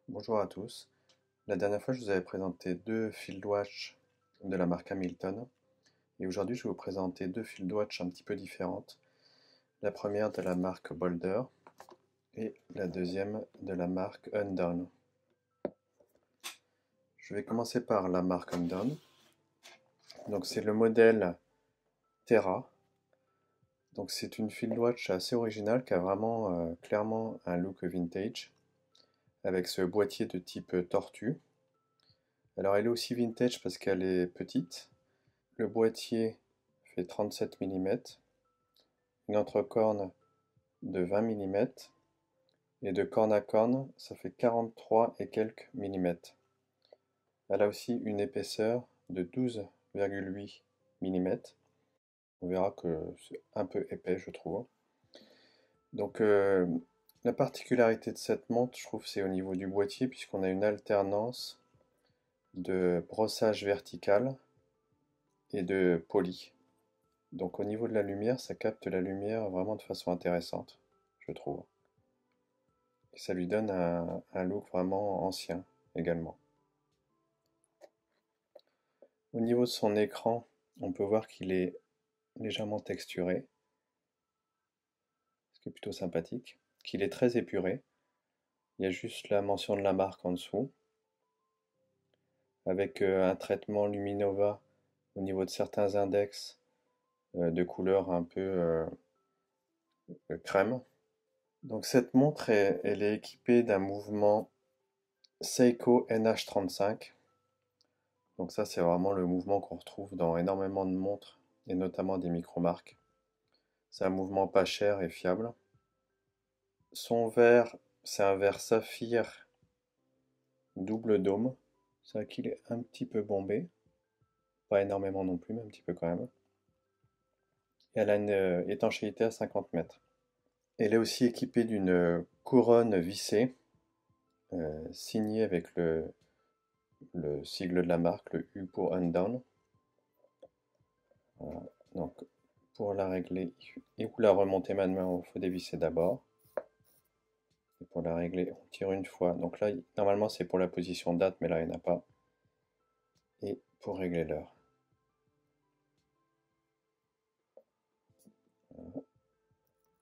Bonjour à tous. La dernière fois, je vous avais présenté deux field watch de la marque Hamilton. Et aujourd'hui, je vais vous présenter deux field watch un petit peu différentes. La première de la marque Boulder et la deuxième de la marque Undone. Je vais commencer par la marque Undone. Donc c'est le modèle Terra. Donc c'est une field watch assez originale qui a vraiment clairement un look vintage avec ce boîtier de type tortue. Alors elle est aussi vintage parce qu'elle est petite. Le boîtier fait 37 mm, une entrecorne de 20 mm, et de corne à corne, ça fait 43 et quelques millimètres. Elle a aussi une épaisseur de 12,8 mm. On verra que c'est un peu épais, je trouve. Donc, la particularité de cette montre, je trouve, c'est au niveau du boîtier, puisqu'on a une alternance de brossage vertical et de poli. Donc, au niveau de la lumière, ça capte la lumière vraiment de façon intéressante, je trouve. Et ça lui donne un look vraiment ancien également. Au niveau de son écran, on peut voir qu'il est légèrement texturé, ce qui est plutôt sympathique, qu'il est très épuré. Il y a juste la mention de la marque en dessous, avec un traitement Luminova au niveau de certains index de couleur un peu crème. Donc cette montre, elle est équipée d'un mouvement Seiko NH35. Donc ça, c'est vraiment le mouvement qu'on retrouve dans énormément de montres, et notamment des micro-marques. C'est un mouvement pas cher et fiable. Son verre, c'est un verre saphir double dôme. C'est vrai qu'il est un petit peu bombé. Pas énormément non plus, mais un petit peu quand même. Et elle a une étanchéité à 50 mètres. Elle est aussi équipée d'une couronne vissée, signée avec le sigle de la marque, le U pour Undone. Voilà. Donc, pour la régler et pour la remonter manuellement, il faut dévisser d'abord. Et pour la régler, on tire une fois. Donc là, normalement, c'est pour la position date, mais là, il n'y en a pas. Et pour régler l'heure.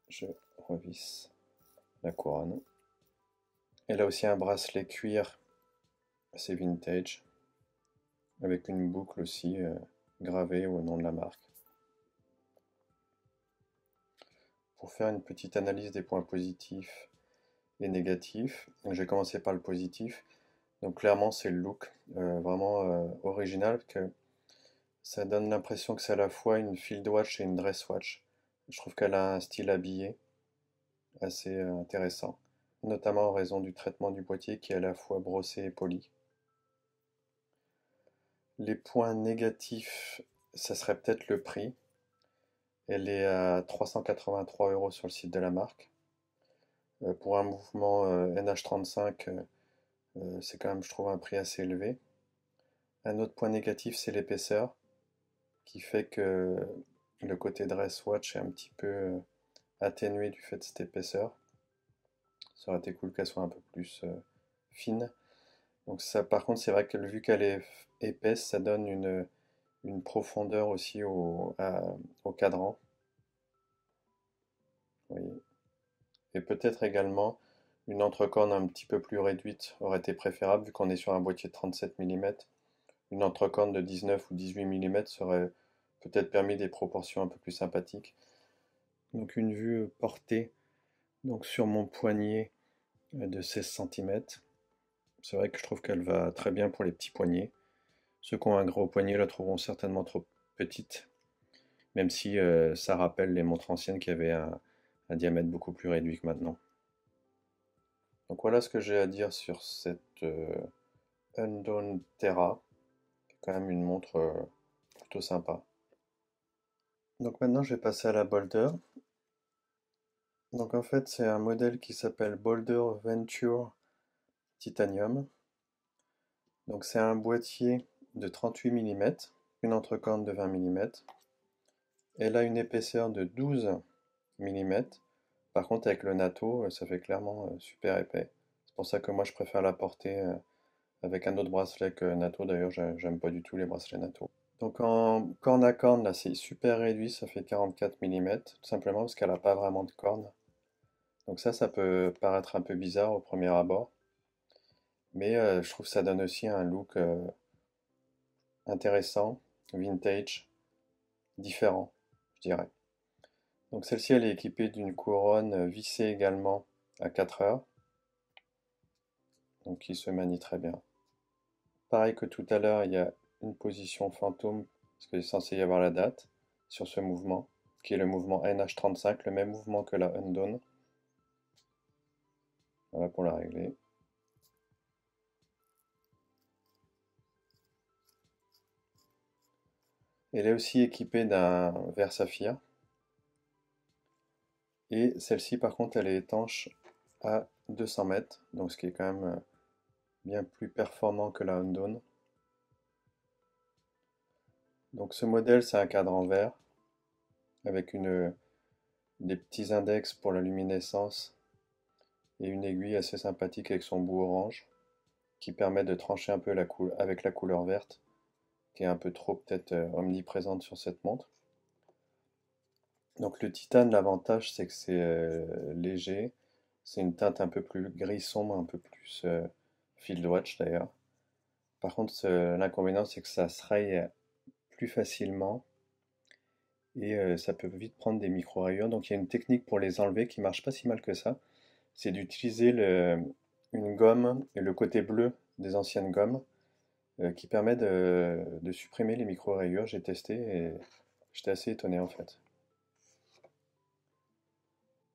Je revisse la couronne. Elle a aussi un bracelet cuir assez vintage, avec une boucle aussi gravée au nom de la marque. Pour faire une petite analyse des points positifs et négatifs, je vais commencer par le positif. Donc clairement, c'est le look, vraiment original, que ça donne l'impression que c'est à la fois une field watch et une dress watch. Je trouve qu'elle a un style habillé assez intéressant, notamment en raison du traitement du boîtier qui est à la fois brossé et poli. Les points négatifs, ça serait peut-être le prix. Elle est à 383 € sur le site de la marque. Pour un mouvement NH35, c'est quand même, je trouve, un prix assez élevé. Un autre point négatif, c'est l'épaisseur, qui fait que le côté dress watch est un petit peu atténué du fait de cette épaisseur. Ça aurait été cool qu'elle soit un peu plus fine. Donc ça, par contre, c'est vrai que vu qu'elle est épaisse, ça donne une profondeur aussi au cadran. Oui. Et peut-être également une entrecorne un petit peu plus réduite aurait été préférable vu qu'on est sur un boîtier de 37 mm. Une entrecorne de 19 ou 18 mm serait peut-être permis des proportions un peu plus sympathiques. Donc une vue portée donc sur mon poignet de 16 cm. C'est vrai que je trouve qu'elle va très bien pour les petits poignets. Ceux qui ont un gros poignet la trouveront certainement trop petite, même si ça rappelle les montres anciennes qui avaient un diamètre beaucoup plus réduit que maintenant. Donc voilà ce que j'ai à dire sur cette Undone Terra, qui est quand même une montre plutôt sympa. Donc maintenant je vais passer à la Boulder. Donc en fait c'est un modèle qui s'appelle Boulder Venture Titanium. Donc c'est un boîtier de 38 mm, une entrecorne de 20 mm. Elle a une épaisseur de 12 mm. Par contre avec le natto ça fait clairement super épais. C'est pour ça que moi je préfère la porter avec un autre bracelet que NATO. D'ailleurs, j'aime pas du tout les bracelets NATO. Donc en corne à corne, là c'est super réduit, ça fait 44 mm, tout simplement parce qu'elle n'a pas vraiment de corne. Donc ça peut paraître un peu bizarre au premier abord, mais je trouve que ça donne aussi un look intéressant, vintage, différent, je dirais. Donc celle-ci, elle est équipée d'une couronne vissée également à 4 heures, donc qui se manie très bien. Pareil que tout à l'heure, il y a une position fantôme, parce qu'il est censé y avoir la date, sur ce mouvement, qui est le mouvement NH35, le même mouvement que la Undone. Voilà pour la régler. Elle est aussi équipée d'un verre saphir. Et celle-ci, par contre, elle est étanche à 200 mètres, donc ce qui est quand même bien plus performant que la Undone. Donc ce modèle, c'est un cadre en verre, avec des petits index pour la luminescence et une aiguille assez sympathique avec son bout orange, qui permet de trancher un peu avec la couleur verte, qui est un peu trop peut-être omniprésente sur cette montre. Donc le titane, l'avantage c'est que c'est léger, c'est une teinte un peu plus gris sombre, un peu plus field watch d'ailleurs. Par contre l'inconvénient c'est que ça se raye plus facilement et ça peut vite prendre des micro-rayures. Donc il y a une technique pour les enlever qui marche pas si mal que ça, c'est d'utiliser une gomme et le côté bleu des anciennes gommes qui permet de supprimer les micro-rayures. J'ai testé et j'étais assez étonné en fait.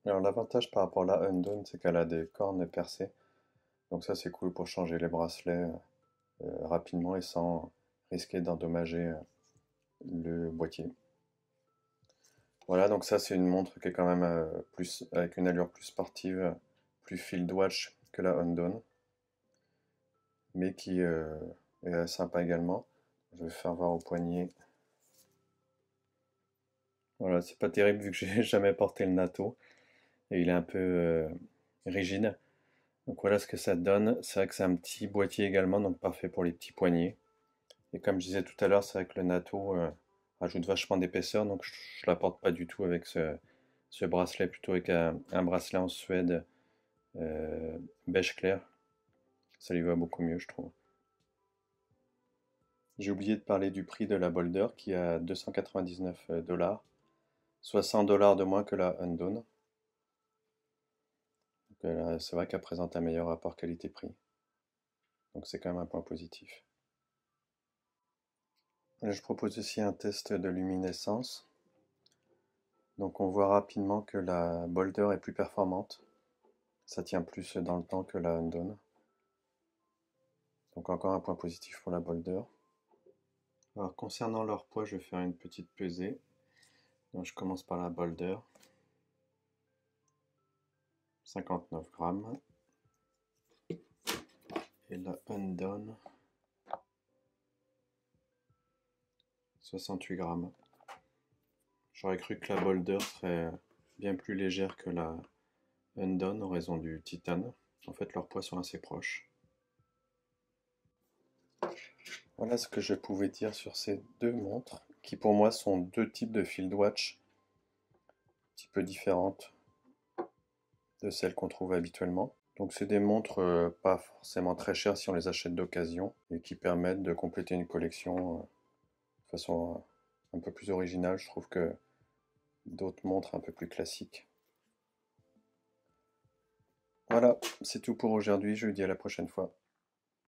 Alors l'avantage par rapport à la Undone, c'est qu'elle a des cornes percées. Donc ça c'est cool pour changer les bracelets rapidement et sans risquer d'endommager le boîtier. Voilà, donc ça c'est une montre qui est quand même avec une allure plus sportive, plus field watch que la Undone, mais qui est sympa également. Je vais faire voir au poignet. Voilà, c'est pas terrible vu que j'ai jamais porté le NATO et il est un peu rigide. Donc voilà ce que ça donne. C'est vrai que c'est un petit boîtier également, donc parfait pour les petits poignets. Et comme je disais tout à l'heure, c'est vrai que le NATO rajoute vachement d'épaisseur, donc je la porte pas du tout avec ce bracelet, plutôt avec un bracelet en suède beige clair. Ça lui va beaucoup mieux, je trouve. J'ai oublié de parler du prix de la Boulder qui est à 299 $, soit 100 $ de moins que la Undone. C'est vrai qu'elle présente un meilleur rapport qualité-prix. Donc c'est quand même un point positif. Là, je propose aussi un test de luminescence. Donc on voit rapidement que la Boulder est plus performante. Ça tient plus dans le temps que la Undone. Donc encore un point positif pour la Boulder. Alors concernant leur poids, je vais faire une petite pesée. Donc je commence par la Boulder. 59 grammes. Et la Undone. 68 grammes. J'aurais cru que la Boulder serait bien plus légère que la Undone en raison du titane. En fait, leurs poids sont assez proches. Voilà ce que je pouvais dire sur ces deux montres, qui pour moi sont deux types de field watch un petit peu différentes de celles qu'on trouve habituellement. Donc c'est des montres pas forcément très chères si on les achète d'occasion et qui permettent de compléter une collection de façon un peu plus originale, je trouve, que d'autres montres un peu plus classiques. Voilà, c'est tout pour aujourd'hui, je vous dis à la prochaine fois.